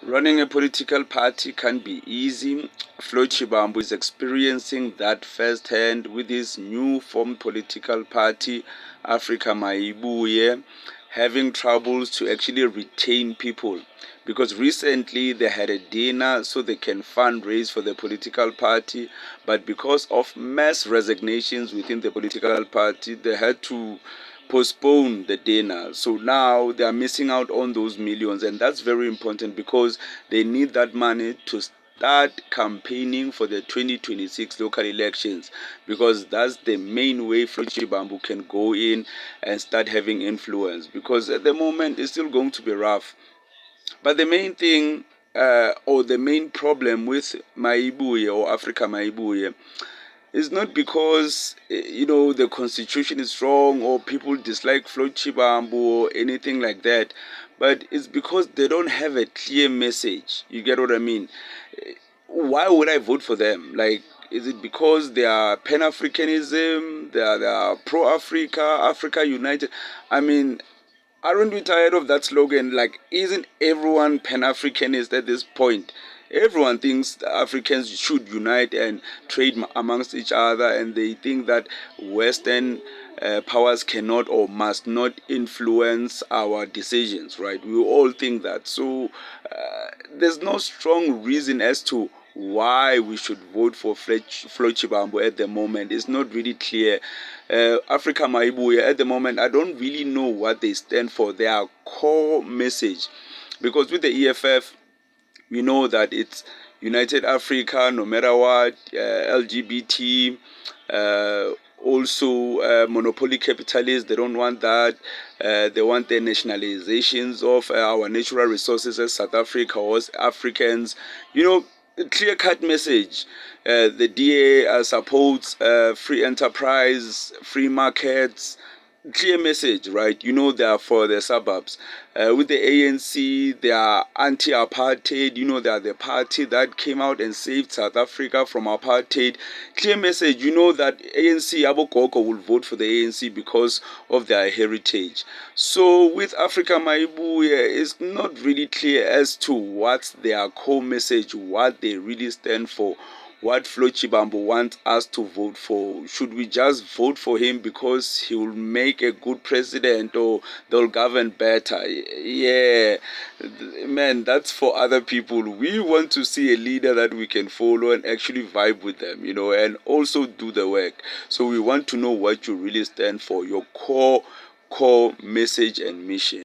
Running a political party can be easy. Floyd Shivambu is experiencing that firsthand with his new formed political party, Africa Maibuye, having troubles to actually retain people. Because recently they had a dinner so they can fundraise for the political party, but because of mass resignations within the political party, they had to postpone the dinner. So now they are missing out on those millions, and that's very important because they need that money to start campaigning for the 2026 local elections, because that's the main way Floyd Shivambu can go in and start having influence, because at the moment it's still going to be rough. But the main thing, or the main problem with Maibuye or Africa Maibuye, it's not because the constitution is wrong or people dislike Floyd Shivambu or anything like that, but it's because they don't have a clear message. You get what I mean? Why would I vote for them? Like, is it because they are Pan-Africanism, they are pro-Africa, Africa United? I mean, aren't we tired of that slogan? Like, isn't everyone Pan-Africanist at this point? Everyone thinks the Africans should unite and trade amongst each other, and they think that Western powers cannot or must not influence our decisions, right? We all think that. So there's no strong reason as to why we should vote for Floyd Shivambu at the moment. It's not really clear. Africa Maibuye at the moment, I don't really know what they stand for, their core message. Because with the EFF, we know that it's United Africa, no matter what, LGBT, also monopoly capitalists, they don't want that. They want the nationalizations of our natural resources as South Africa or as Africans. A clear-cut message. The DA supports free enterprise, free markets, clear message, right? They are for the suburbs. With the ANC, they are anti-apartheid. They are the party that came out and saved South Africa from apartheid. Clear message. That ANC, Abokoko will vote for the ANC because of their heritage. So with Africa Maibuye, it's not really clear as to what's their core message, what they really stand for, what Floyd Shivambu wants us to vote for. Should we just vote for him because he will make a good president or they'll govern better? Yeah, man, that's for other people. We want to see a leader that we can follow and actually vibe with them, and also do the work. So we want to know what you really stand for, your core message and mission.